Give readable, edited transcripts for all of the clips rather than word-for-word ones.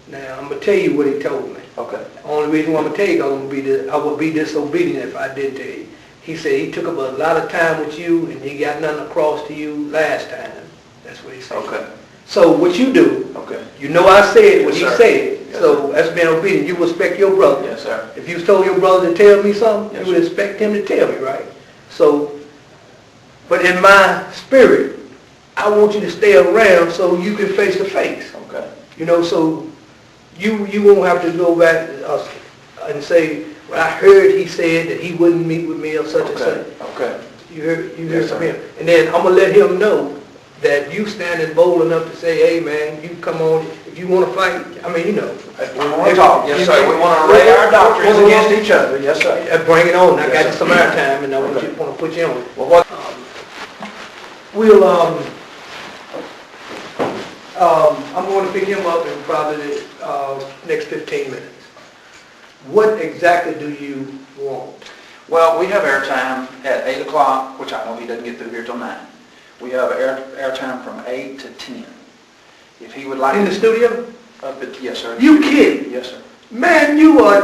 Now, I'm going to tell you what he told me. Okay. The only reason why I'm going to tell you, I would be disobedient if I didn't tell you. He said he took up a lot of time with you and he got nothing across to you last time. That's what he said. Okay. So what you do, Okay. you know I said what Yes, he sir. said. Yes, So sir. that's being obedient. You respect your brother. Yes, sir. If you told your brother to tell me something, Yes, you would sir. expect him to tell me, right? So, but in my spirit, I want you to stay around so you can face to face. Okay. You know, so you won't have to go back and say, well, I heard he said that he wouldn't meet with me or such and such. Okay. You heard Yes, from sir. him. And then I'm going to let him know that you standing bold enough to say, hey, man, you come on. If you want to fight, I mean, you know. If we want to talk, yes, sir. We want to array our doctrines against each other. Yes, sir. Bring it on. I got you Yes, some sir. airtime, and I want Okay. to put you on. Well, what? I'm going to pick him up in probably the next 15 minutes. What exactly do you want? Well, we have airtime at 8 o'clock, which I know he doesn't get through here till 9. We have airtime from 8 to 10. If he would like In the studio? Yes, sir. You kidding? Yes, sir. Man,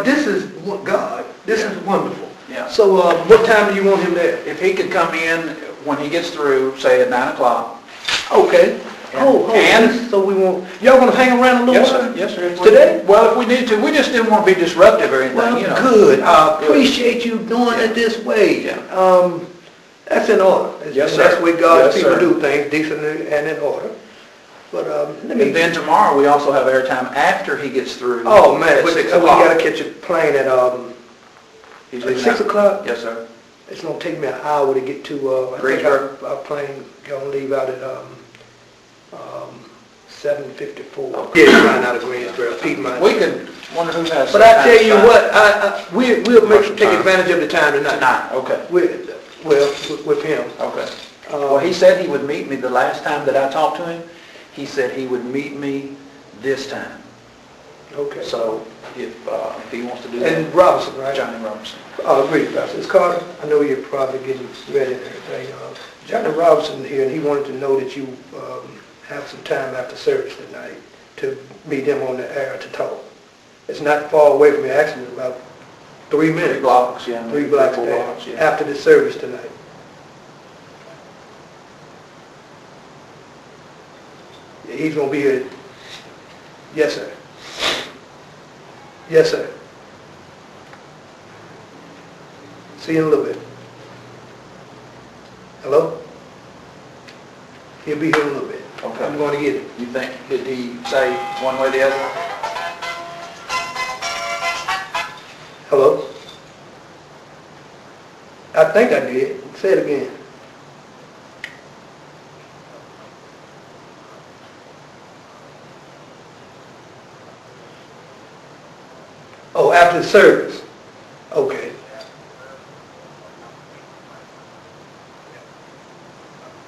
this is God. This is wonderful. Yeah. So what time do you want him there? If he could come in when he gets through, say at 9 o'clock. Okay. And so we want, y'all going to hang around a little Yes, while? sir. Yes, sir. Today? Well, if we need to. We just didn't want to be disruptive or anything, Well, you know. good. I appreciate you doing it this way. Yeah. That's in order. Yes, sir. That's the way God's Yes, people sir. do things, decently and in order. But let me. And then tomorrow we also have airtime after he gets through. Oh man, at we 6 got o'clock. to catch a plane at He's at leaving 6 out. o'clock. Yes, sir. It's gonna take me an hour to get to. I think Greensburg? our plane gonna leave out at 7:54. Okay. Yeah, flying out of Greensburg, Piedmont. We could wonder who has. But I tell you time. what, we'll Commercial take time. advantage of the time tonight. Tonight, okay. With him. Okay. Well, he said he would meet me the last time that I talked to him. He said he would meet me this time. Okay. So if he wants to do that. And Robertson, right? Johnny Robertson. Oh, great, Pastor. It's Carter. I know you're probably getting ready and everything. Johnny Robertson here, and he wanted to know that you have some time after service tonight to meet him on the air to talk. It's not far away from me, actually, about 3 minutes. 3 blocks, yeah. 3 blocks, 4 there, blocks, yeah. after the service tonight. Yeah, he's going to be here. Yes, sir. Yes, sir. See you in a little bit. Hello? He'll be here in a little bit. Okay. I'm going to get him. You think, did he say one way or the other? Hello? I think I did. Say it again. Oh, after the service. Okay.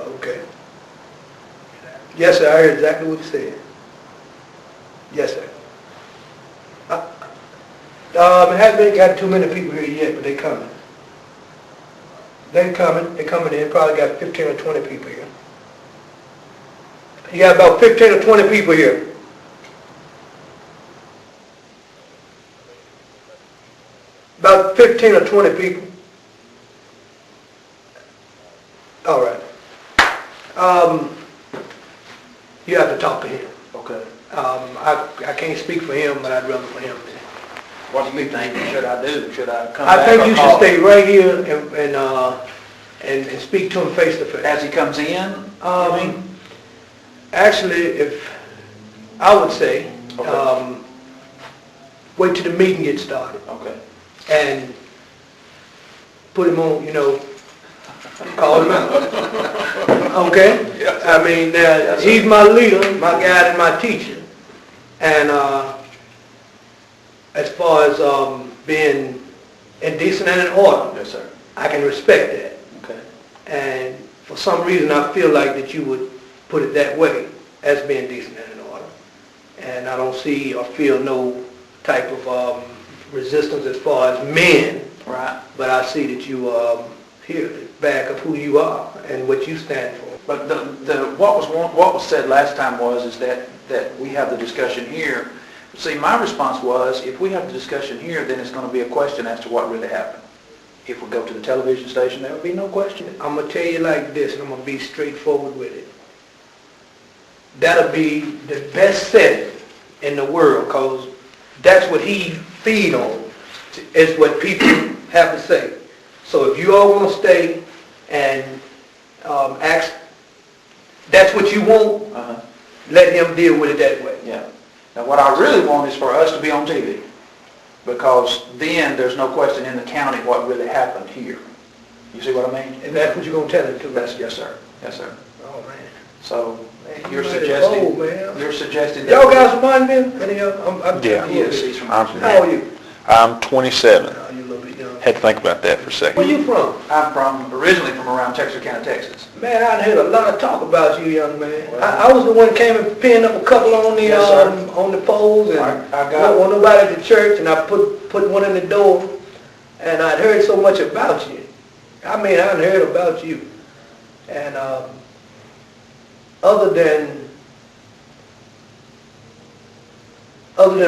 Okay. Yes, sir. I heard exactly what you said. Yes, sir. It hasn't got too many people here yet, but they're coming. They're coming. They're coming in. Probably got 15 or 20 people here. You got about 15 or 20 people here. About 15 or 20 people. All right. You have to talk to him. Okay. I can't speak for him, but I'd rather for him. What do you think should I do? Should I come I back think or you call should stay him? right here and speak to him face to face. As he comes in? You mean? Actually, if I would say, Okay. wait till the meeting gets started Okay. and put him on, call him out. Okay? Yes. I mean, Yes, sir. he's my leader, my guide, and my teacher. And as far as being indecent and in order, Yes, sir. I can respect that. Okay. And for some reason, I feel like that you would put it that way, as being decent and in order. And I don't see or feel no type of resistance as far as men. Right. But I see that you here the back of who you are and what you stand for. But what was said last time is that we have the discussion here See, my response was, if we have the discussion here, then it's going to be a question as to what really happened. If we go to the television station, there would be no question. I'm going to tell you like this, and I'm going to be straightforward with it. That'll be the best setting in the world, because that's what he feed on, is what people have to say. So if you all want to stay and ask, that's what you want, let him deal with it that way. Yeah. Now, what I really want is for us to be on TV, because then there's no question in the county what really happened here. You see what I mean? And that's what you're going to tell him to? Yes, sir. Yes, sir. Oh, man. So, Man, you're you mighty suggesting, bold, man. you're suggesting that... Y'all got some money, man? Any of them? Yeah. Yes, he's from... I'm How are you? I'm 27. Oh, you a little bit young. Had to think about that for a Where second. you from? I'm originally from around Texarkana, Texas. Man, I heard a lot of talk about you, young man. I was the one that came and pinned up a couple on the Yes, sir. on the poles, and I got want nobody at the church, and I put one in the door, and I'd heard so much about you. I mean, I'd heard about you, and other than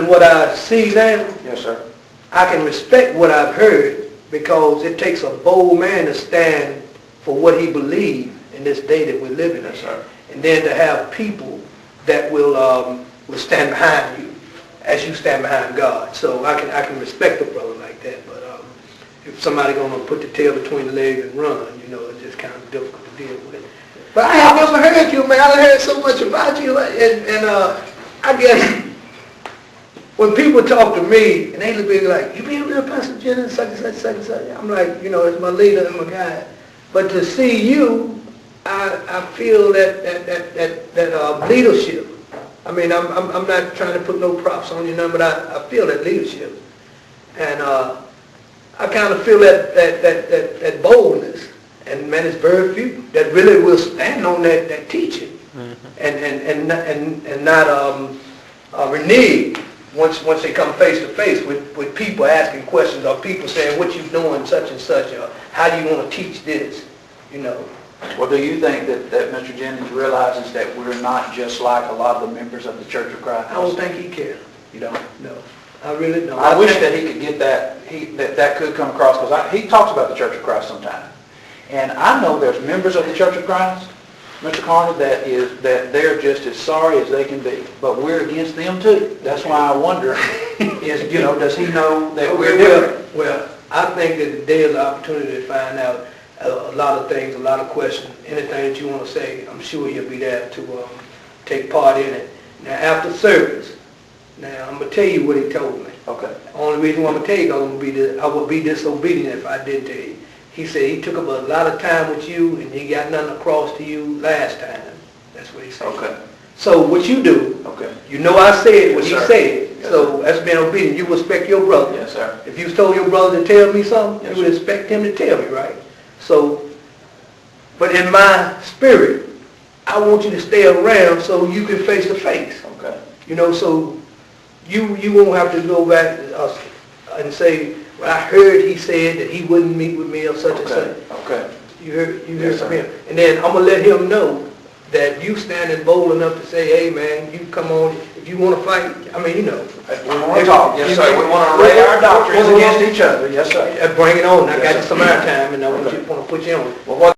what I see now, Yes, sir. I can respect what I've heard, because it takes a bold man to stand for what he believes in this day that we're living in. Yes, sir. And then to have people that will stand behind you as you stand behind God. So I can respect a brother like that. But if somebody gonna put the tail between the legs and run, it's just kind of difficult to deal with. But I have never heard you, man. I heard so much about you, and I guess when people talk to me, and they look at me like, you be a real Pastor Jennings, such and such, such and such. I'm like, it's my leader, it's my guy. But to see you, I feel that leadership. I mean, I'm not trying to put no props on you, but I feel that leadership. And I kind of feel that boldness. And man, it's very few that really will stand on that teaching, and not renege once they come face to face with people asking questions, or people saying what you doing such and such, or how do you want to teach this, Well, do you think that Mr. Jennings realizes that we're not just like a lot of the members of the Church of Christ? I don't think he cares. You don't? No, I really don't. I wish that he could get that could come across, because he talks about the Church of Christ sometimes. And I know there's members of the Church of Christ, Mr. Carter, that they're just as sorry as they can be. But we're against them too. That's why I wonder, does he know that we're different? Well, I think that today is an opportunity to find out a lot of things, a lot of questions. Anything that you want to say, I'm sure he'll be there to take part in it. Now, after service, I'm going to tell you what he told me. Okay. The only reason why I'm going to tell you, I would be disobedient if I didn't tell you. He said he took up a lot of time with you, and he got nothing across to you last time. That's what he said. Okay. So what you do, Okay. I said what Yes, he sir. said. Yes, So that's being obedient. You respect your brother. Yes, sir. If you told your brother to tell me something, Yes, you would sir. expect him to tell me, right? So, but in my spirit, I want you to stay around so you can face to face. Okay. So you won't have to go back and say, well, I heard he said that he wouldn't meet with me or such and such. Okay. You heard Yes, from sir. him. And then I'm going to let him know that you standing bold enough to say, hey, man, you come on. If you want to fight, If we want to talk, yes, sir. We want to array our doctrines against each other. Yes, sir. Bring it on. I got Yes, you sir. some airtime, and I want to put you on. Well, what